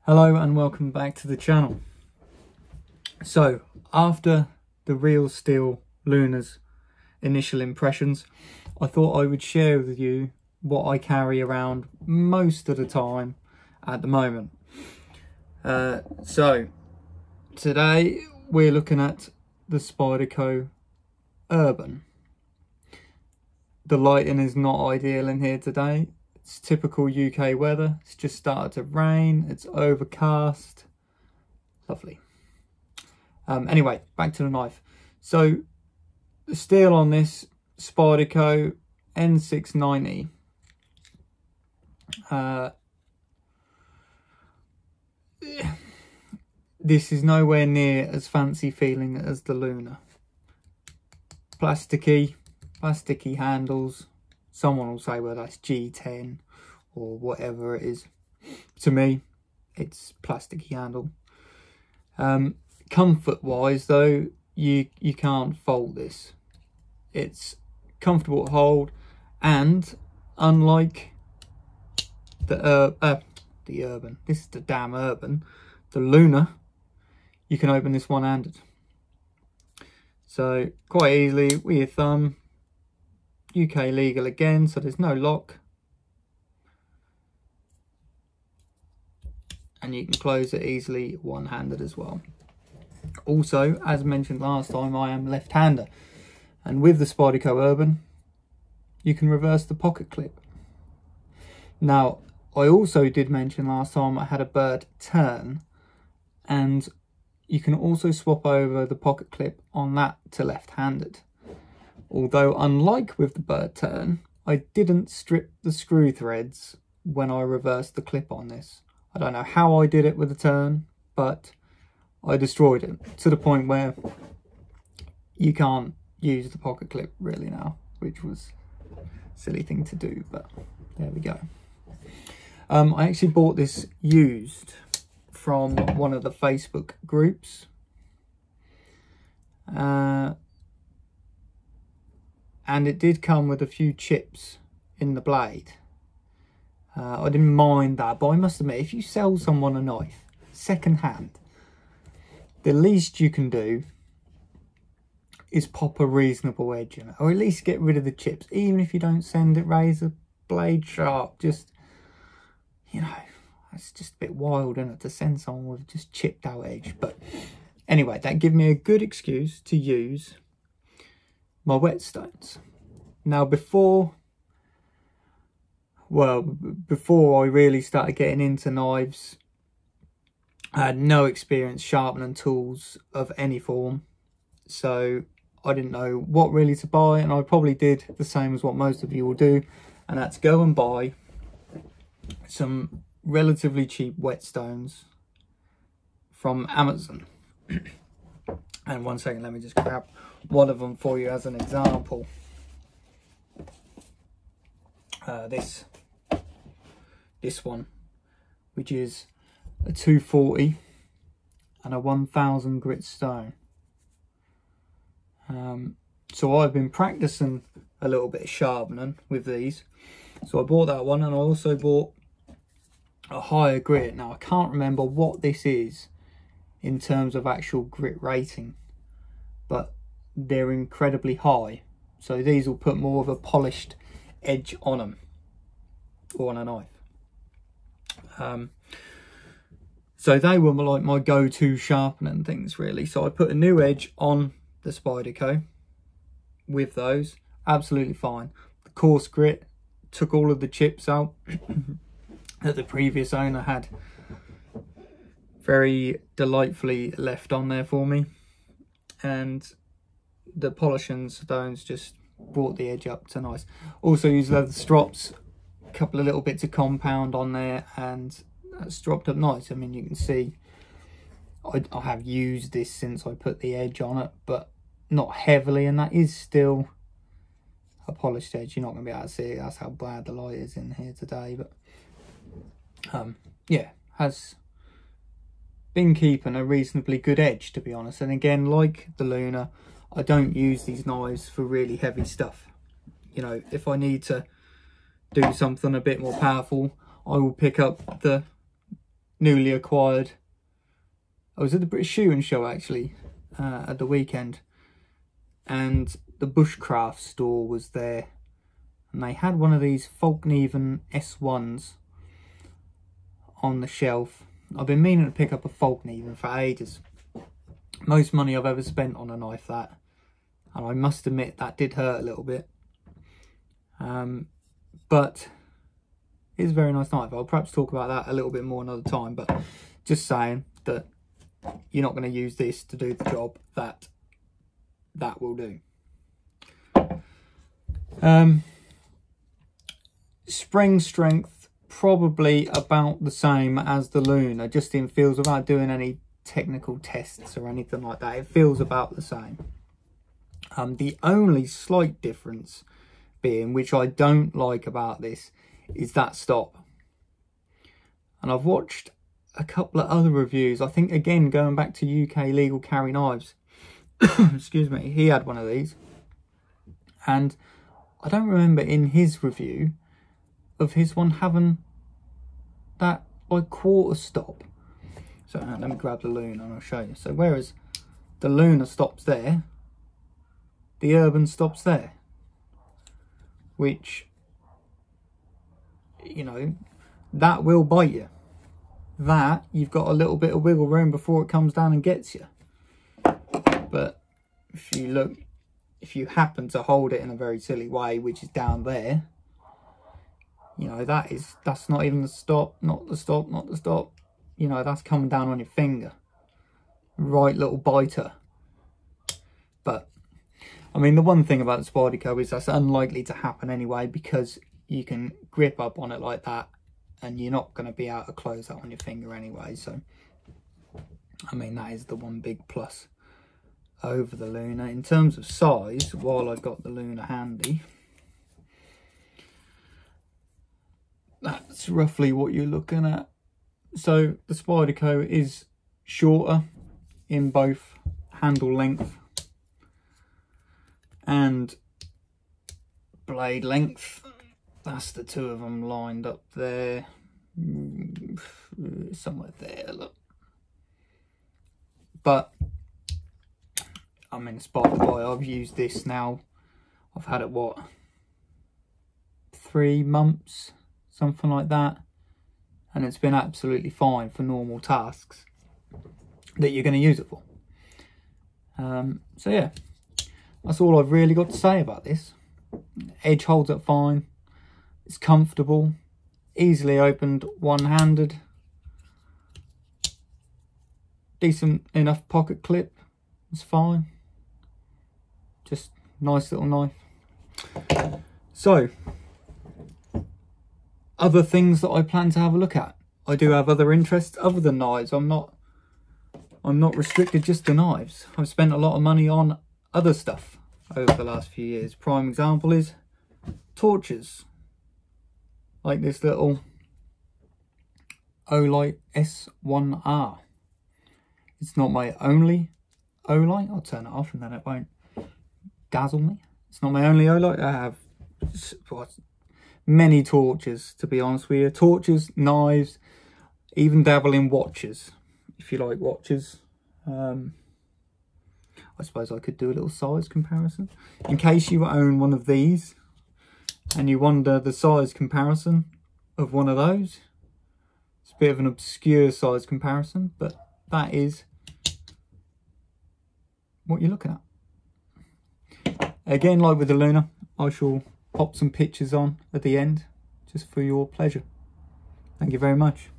Hello and welcome back to the channel. So after the Real Steel Luna's initial impressions, I thought I would share with you what I carry around most of the time at the moment. So today we're looking at the Spyderco Urban. The lighting is not ideal in here today. It's typical UK weather. It's just started to rain. It's overcast. Lovely. Anyway, back to the knife. So the steel on this Spyderco N690. This is nowhere near as fancy feeling as the Luna. Plasticky handles. Someone will say, well, that's G10 or whatever it is. To me, it's plasticky handle. Comfort wise though, you can't fault this. It's comfortable to hold, and unlike the Urban, this is the damn Urban, the Luna, you can open this one-handed. So quite easily with your thumb. UK legal again, so there's no lock, and you can close it easily one-handed as well. Also, as mentioned last time, I am left-hander, and with the Spyderco Urban you can reverse the pocket clip. Now I also did mention last time I had a bird turn, and you can also swap over the pocket clip on that to left-handed. Although, unlike with the bird turn, I didn't strip the screw threads when I reversed the clip on this. I don't know how I did it with the turn, but I destroyed it to the point where you can't use the pocket clip really now, which was a silly thing to do, but there we go. I actually bought this used from one of the Facebook groups. And it did come with a few chips in the blade. I didn't mind that, but I must admit, if you sell someone a knife second hand, the least you can do is pop a reasonable edge in it, or at least get rid of the chips. Even if you don't send it razor blade sharp, just, you know, it's just a bit wild, isn't it, to send someone with just chipped out edge. But anyway, that gave me a good excuse to use my whetstones. Now before I really started getting into knives, I had no experience sharpening tools of any form, so I didn't know what really to buy, and I probably did the same as what most of you will do, and that's go and buy some relatively cheap whetstones from Amazon. And one second, let me just grab one of them for you as an example. This one, which is a 240 and a 1000 grit stone. So I've been practicing a little bit of sharpening with these. So I bought that one, and I also bought a higher grit. Now I can't remember what this is in terms of actual grit rating, but they're incredibly high, so these will put more of a polished edge on them, or on a knife. So they were like my go-to sharpening things really. So I put a new edge on the Spyderco with those, absolutely fine. The coarse grit took all of the chips out that the previous owner had very delightfully left on there for me, and the polishing stones just brought the edge up to nice. Also used leather strops, a couple of little bits of compound on there, and that's dropped up nice. I mean, you can see I have used this since I put the edge on it, but not heavily, and that is still a polished edge. You're not going to be able to see it. That's how bad the light is in here today, but yeah, has been keeping a reasonably good edge, to be honest. And again, like the Luna, I don't use these knives for really heavy stuff. You know, if I need to do something a bit more powerful, I will pick up the newly acquired. I was at the British Shooting Show actually at the weekend, and the Bushcraft store was there, and they had one of these Falkneven S1s on the shelf. I've been meaning to pick up a Falkneven for ages. Most money I've ever spent on a knife, that, and I must admit that did hurt a little bit. But it's a very nice knife. I'll perhaps talk about that a little bit more another time, but just saying that you're not going to use this to do the job that will do. Spring strength probably about the same as the Luna, just in feels, without doing any technical tests or anything like that, it feels about the same. The only slight difference being, which I don't like about this, is that stop. And I've watched a couple of other reviews, I think, again going back to UK Legal Carry Knives, excuse me, he had one of these, and I don't remember in his review of his one having that like quarter stop. So let me grab the Luna and I'll show you. So whereas the Luna stops there, the Urban stops there, which, you know, that will bite you. That, you've got a little bit of wiggle room before it comes down and gets you. But if you look, if you happen to hold it in a very silly way, which is down there, you know, that's not even the stop, not the stop, not the stop. You know, that's coming down on your finger. Right little biter. But I mean, the one thing about the Spyderco is that's unlikely to happen anyway, because you can grip up on it like that and you're not going to be able to close that on your finger anyway. So, I mean, that is the one big plus over the Luna. In terms of size, while I've got the Luna handy, that's roughly what you're looking at. So the Spyderco is shorter in both handle length and blade length. That's the two of them lined up there, somewhere there, look. But I mean, Spyderco, I've used this now, I've had it, what, 3 months, something like that, and it's been absolutely fine for normal tasks that you're going to use it for. So yeah, that's all I've really got to say about this. Edge holds up fine, it's comfortable, easily opened one-handed, decent enough pocket clip, it's fine, just nice little knife. So other things that I plan to have a look at, I do have other interests other than knives. I'm not restricted just to knives. I've spent a lot of money on other stuff over the last few years. Prime example is torches, like this little Olight S1R. It's not my only Olight. I'll turn it off and then it won't dazzle me. It's not my only Olight. I have many torches, to be honest with you. Torches, knives, even dabble in watches, if you like watches. I suppose I could do a little size comparison. In case you own one of these and you wonder the size comparison of one of those, it's a bit of an obscure size comparison, but that is what you're looking at. Again, like with the Luna, I shall pop some pictures on at the end just for your pleasure. Thank you very much.